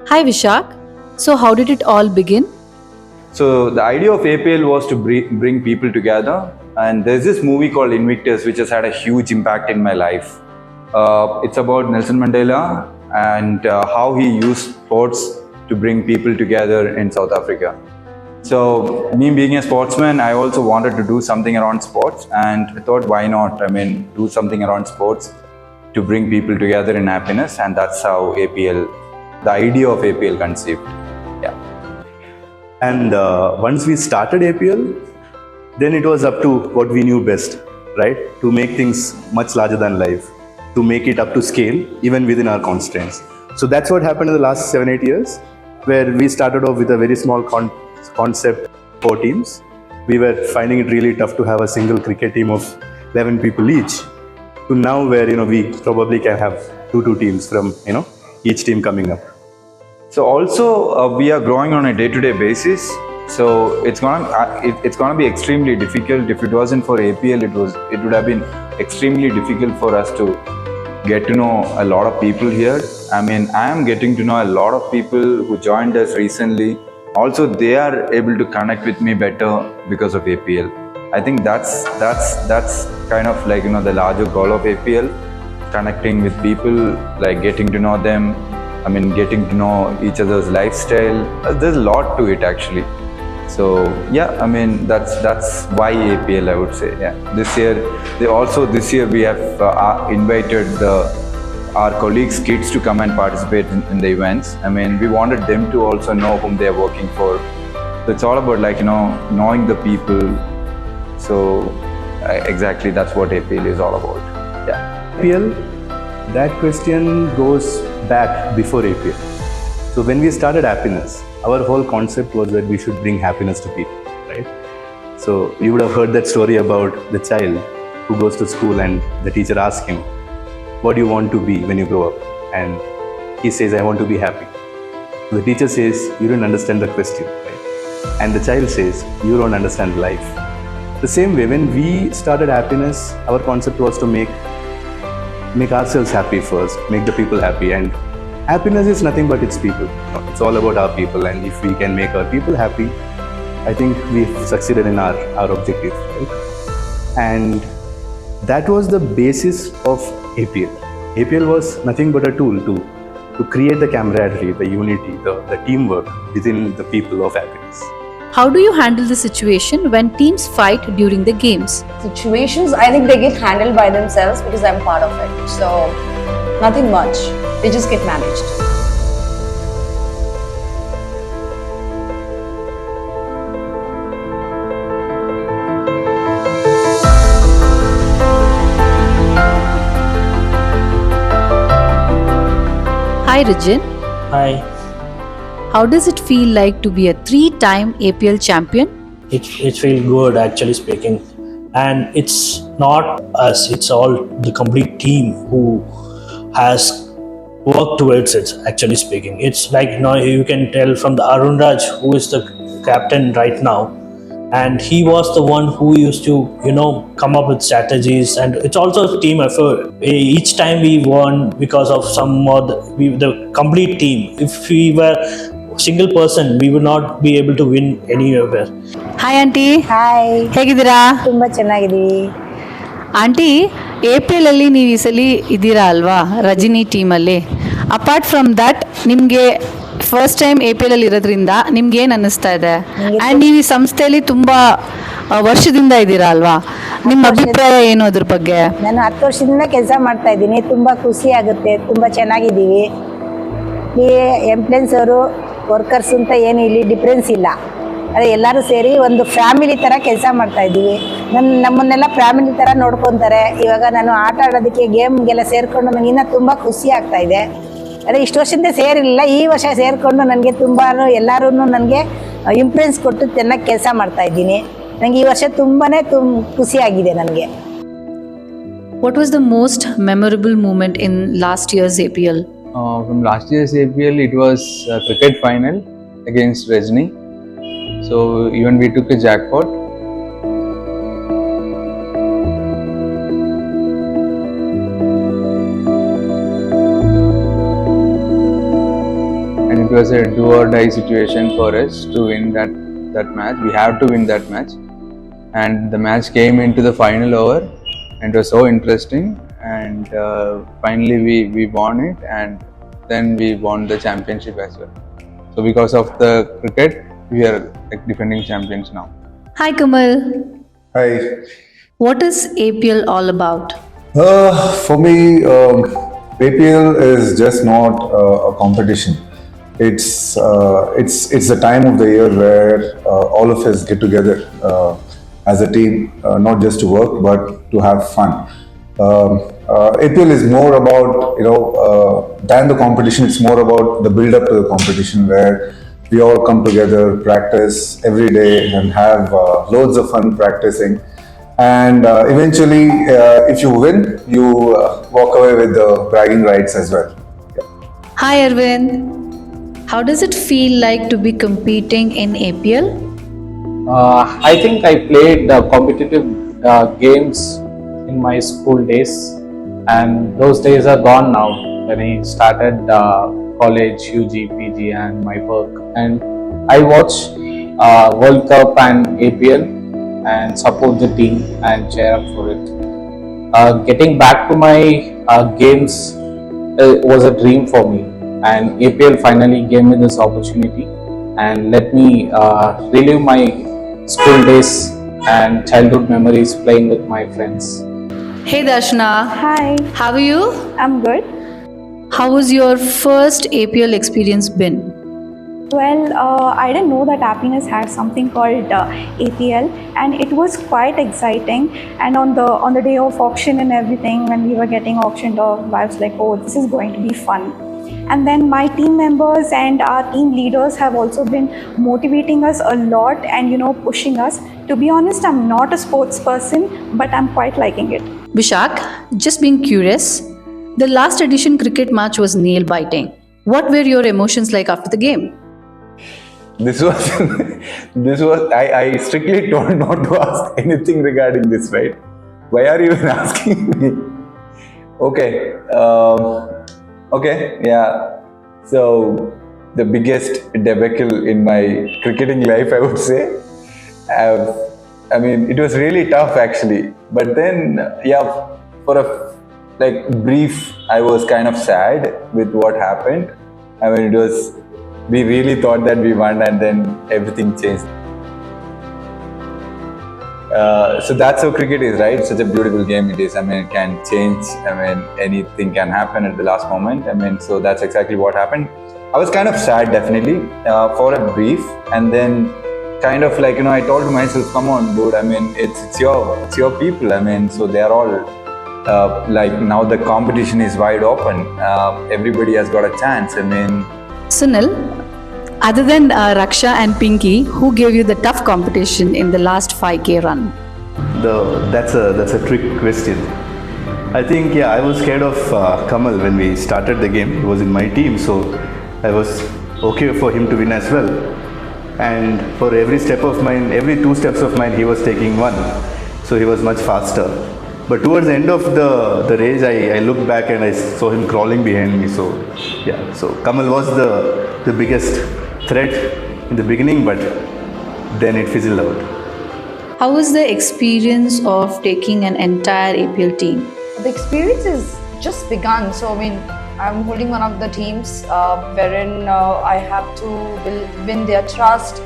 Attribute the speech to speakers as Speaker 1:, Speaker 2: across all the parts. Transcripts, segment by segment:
Speaker 1: Hi Vishak. So, how did it all begin?
Speaker 2: So the idea of APL was to bring people together, and there's this movie called Invictus, which has had a huge impact in my life. It's about Nelson Mandela and how he used sports to bring people together in South Africa. So me being a sportsman, I also wanted to do something around sports, and I thought, why not? I mean, do something around sports to bring people together in happiness, and that's how APL, the idea of APL conceived. Yeah.
Speaker 3: And once we started APL, then it was up to what we knew best, right? To make things much larger than life, to make it up to scale, even within our constraints. So that's what happened in the last 7-8 years, where we started off with a very small concept, 4 teams. We were finding it really tough to have a single cricket team of 11 people each, to now where we probably can have two teams from each team coming up.
Speaker 2: So also we are growing on a day-to-day basis. So it's gonna be extremely difficult. If it wasn't for APL, it would have been extremely difficult for us to get to know a lot of people here. I mean, I am getting to know a lot of people who joined us recently. Also, they are able to connect with me better because of APL. I think that's kind of like the larger goal of APL, connecting with people, like getting to know them. I mean, getting to know each other's lifestyle. There's a lot to it actually. So yeah, I mean that's why APL, I would say. Yeah. This year we have invited our colleagues' kids to come and participate in the events. I mean, we wanted them to also know whom they are working for. So it's all about knowing the people. So exactly, that's what APL is all about. Yeah.
Speaker 3: APL, that question goes back before APL. So when we started happiness, our whole concept was that we should bring happiness to people, right? So you would have heard that story about the child who goes to school and the teacher asks him, what do you want to be when you grow up? And he says, I want to be happy. The teacher says, you don't understand the question, right? And the child says, you don't understand life. The same way, when we started happiness, our concept was to make ourselves happy first, make the people happy. And happiness is nothing but it's people. It's all about our people. And if we can make our people happy, I think we've succeeded in our objective, right? And that was the basis of APL. APL was nothing but a tool to create the camaraderie, the unity, the teamwork within the people of happiness.
Speaker 1: How do you handle the situation when teams fight during the games?
Speaker 4: Situations, I think they get handled by themselves because I'm part of it. So nothing much. They just get managed.
Speaker 1: Hi Rajin.
Speaker 5: Hi.
Speaker 1: How does it feel like to be a 3-time APL champion?
Speaker 5: It feels good, actually speaking, and it's not us, it's all the complete team who has worked towards it, actually speaking. It's like now you can tell from the Arun Raj, who is the captain right now, and he was the one who used to come up with strategies, and it's also a team effort. Each time we won because of some more the complete team. If we were single person, we would not be able to win anywhere.
Speaker 1: Hi aunty.
Speaker 4: Hi
Speaker 1: ಹೇಗಿದ್ದೀರಾ?
Speaker 4: ತುಂಬ ಚೆನ್ನಾಗಿದ್ದೀವಿ.
Speaker 1: Aunty, APL ಅಲ್ಲಿ ನೀವು ಈ ಸಲ ಇದ್ದೀರಾ ಅಲ್ವಾ, ರಜನಿ ಟೀಮಲ್ಲಿ. ಅಪಾರ್ಟ್ ಫ್ರಮ್ ದಟ್, ನಿಮಗೆ ಫಸ್ಟ್ ಟೈಮ್ APL ಅಲ್ಲಿ ಇರೋದ್ರಿಂದ ನಿಮ್ಗೆ ಏನು ಅನ್ನಿಸ್ತಾ ಇದೆ? ಆ್ಯಂಡ್ ನೀವು ಈ ಸಂಸ್ಥೆಯಲ್ಲಿ ತುಂಬ ವರ್ಷದಿಂದ ಇದ್ದೀರಾ ಅಲ್ವಾ, ನಿಮ್ಮ ಅಭಿಪ್ರಾಯ ಏನು ಅದ್ರ ಬಗ್ಗೆ?
Speaker 6: ನಾನು 10 ವರ್ಷದಿಂದ ಕೆಲಸ ಮಾಡ್ತಾ ಇದ್ದೀನಿ. ತುಂಬ ಖುಷಿ ಆಗುತ್ತೆ, ತುಂಬ ಚೆನ್ನಾಗಿದ್ದೀವಿ. ಈ ಎಂಪ್ಲಾಯ್ಸ್ ಅವರು ವರ್ಕರ್ಸ್ ಅಂತ ಏನು ಇಲ್ಲಿ ಡಿಫ್ರೆನ್ಸ್ ಇಲ್ಲ. ಅದೇ ಎಲ್ಲರೂ ಸೇರಿ ಒಂದು ಫ್ಯಾಮಿಲಿ ಥರ ಕೆಲಸ ಮಾಡ್ತಾ ಇದ್ದೀವಿ. ನಮ್ಮನ್ನೆಲ್ಲ ಫ್ಯಾಮಿಲಿ ಥರ ನೋಡ್ಕೊತಾರೆ. ಇವಾಗ ನಾನು ಆಟ ಆಡೋದಕ್ಕೆ ಗೇಮ್ಗೆಲ್ಲ ಸೇರಿಕೊಂಡು ನನಗೆ ಇನ್ನೂ ತುಂಬ ಖುಷಿ ಆಗ್ತಾ ಇದೆ. ಅದೇ ಇಷ್ಟು ವರ್ಷದಿಂದ ಸೇರಿರಲಿಲ್ಲ, ಈ ವರ್ಷ ಸೇರಿಕೊಂಡು ನನಗೆ ತುಂಬ ಎಲ್ಲರೂ ನನಗೆ ಇಂಪ್ರೆನ್ಸ್ ಕೊಟ್ಟು ಚೆನ್ನಾಗಿ ಕೆಲಸ ಮಾಡ್ತಾ ಇದ್ದೀನಿ. ನನಗೆ ಈ ವರ್ಷ ಖುಷಿಯಾಗಿದೆ ನನಗೆ.
Speaker 1: What was the most memorable moment in last year's APL?
Speaker 7: From last year's APL, it was a cricket final against Rajni. So even we took a jackpot. And it it was a do or die situation for us to win that match. We have to win that match, and the match came into the final over, and it was so interesting. And finally, we won it, and then we won the championship as well. So because of the cricket, we are like defending champions now.
Speaker 1: Hi Kamal.
Speaker 8: Hi.
Speaker 1: What is APL all about?
Speaker 8: For me, APL is just not a competition. It's the time of the year where all of us get together as a team, not just to work but to have fun. APL is more about than the competition. It's more about the build up to the competition where we all come together, practice every day, and have loads of fun practicing. And eventually, if you win, you walk away with the bragging rights as well.
Speaker 1: Hi Arvind. How does it feel like to be competing in APL?
Speaker 9: I think I played competitive games in my school days, and those days are gone now. When I started college, UG, PG, and my work, and I watch World Cup and APL and support the team and cheer up for it. Getting back to my games was a dream for me, and APL finally gave me this opportunity and let me relive my school days and childhood memories playing with my friends.
Speaker 1: Hey Darshana.
Speaker 10: Hi,
Speaker 1: How are you?
Speaker 10: I'm good.
Speaker 1: How was your first APL experience been?
Speaker 10: Well, I didn't know that Happiness had something called APL, and it was quite exciting. And on the day of auction and everything, when we were getting auctioned off, I was like, oh, this is going to be fun. And then my team members and our team leaders have also been motivating us a lot and pushing us. To be honest, I'm not a sports person, but I'm quite liking it.
Speaker 1: Vishak, just being curious, the last edition cricket match was nail biting. What were your emotions like after the game?
Speaker 2: This was I strictly told not to ask anything regarding this, right? Why are you even asking me? Okay. Okay, yeah. So the biggest debacle in my cricketing life, I would say. I mean, it was really tough actually. But then, yeah, for a brief, I was kind of sad with what happened. I mean, we really thought that we won, and then everything changed. So that's how cricket is, right? Such a beautiful game it is. I mean, it can change. I mean, anything can happen at the last moment. I mean, so that's exactly what happened. I was kind of sad, definitely, for a brief, and then kind of I told myself, come on, dude. I mean, it's your people. I mean, so they're all now the competition is wide open. Everybody has got a chance. I mean,
Speaker 1: Sunil, other than Raksha and Pinky, who gave you the tough competition in the last 5K run?
Speaker 3: That's a trick question. I think, yeah, I was scared of Kamal when we started the game. He was in my team, so I was okay for him to win as well. And for every two steps of mine, he was taking one. So he was much faster. But towards the end of the race, I looked back and I saw him crawling behind me. So, yeah, so Kamal was the biggest threat in the beginning, but then it fizzled out.
Speaker 1: How was the experience of taking an entire APL team?
Speaker 4: The experience is just begun. So, I mean, I'm holding one of the teams wherein I have to win their trust.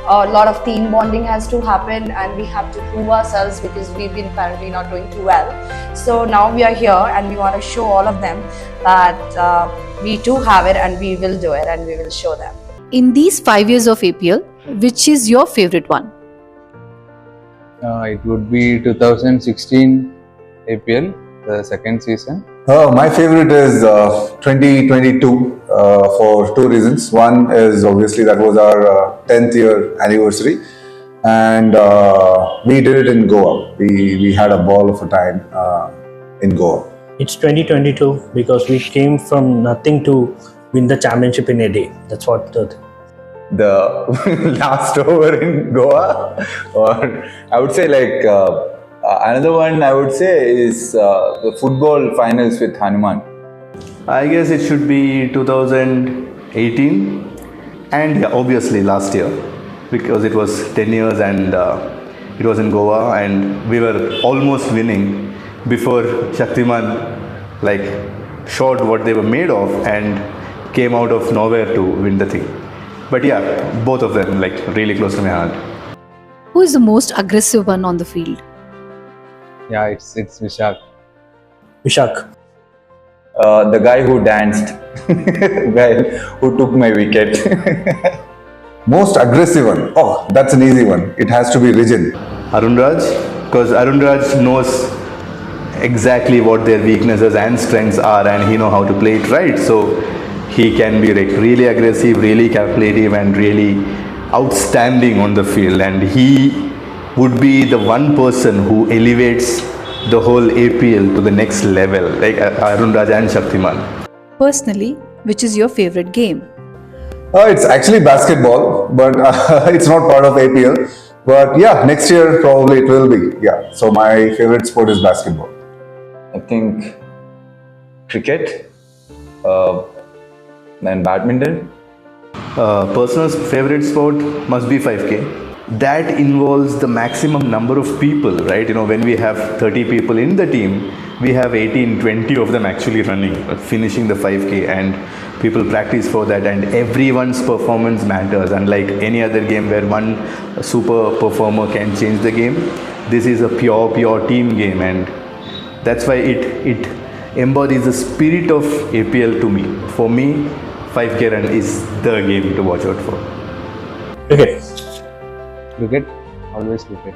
Speaker 4: A lot of team bonding has to happen, and we have to prove ourselves because we've been apparently not doing too well. So now we are here and we want to show all of them that we do have it and we will do it and we will show them.
Speaker 1: In these 5 years of APL, which is your favorite one?
Speaker 7: It would be 2016 APL, the second season.
Speaker 8: My favorite is 2022 for two reasons. One is obviously that was our 10th year anniversary, and we did it in Goa. We had a ball of a time in Goa.
Speaker 5: It's 2022 because we came from nothing to win the championship in a day. That's what
Speaker 2: The last over in Goa, or I would say another one I would say is the football finals with Hanuman.
Speaker 3: I guess it should be 2018 And yeah, obviously last year, because it was 10 years and it was in Goa and we were almost winning before Shaktiman like showed what they were made of and came out of nowhere to win the thing. But yeah, both of them like really close to my heart.
Speaker 1: Who is the most aggressive one on the field?
Speaker 7: Yeah, it's Vishak.
Speaker 5: Vishak.
Speaker 2: The guy who danced, guy who took my wicket.
Speaker 8: Most aggressive one. Oh, that's an easy one. It has to be Rijin.
Speaker 3: Arun Raj, because Arun Raj knows exactly what their weaknesses and strengths are and he know how to play it right. So he can be like really aggressive, really calculative and really outstanding on the field, and he would be the one person who elevates the whole APL to the next level, like Arun Raj and Shaktiman.
Speaker 1: Personally, which is your favorite game?
Speaker 8: It's actually basketball, but it's not part of APL. But yeah, next year probably it will be. Yeah. So my favorite sport is basketball.
Speaker 2: I think cricket and badminton.
Speaker 3: Personal favorite sport must be 5K. That involves the maximum number of people, right? You know, when we have 30 people in the team, we have 18, 20 of them actually running, finishing the 5K, and people practice for that, and everyone's performance matters. Unlike any other game where one super performer can change the game, this is a pure team game, and that's why it embodies the spirit of APL to me. For me, 5K run is the game to watch out for.
Speaker 5: Okay.
Speaker 7: Cricket, always cricket.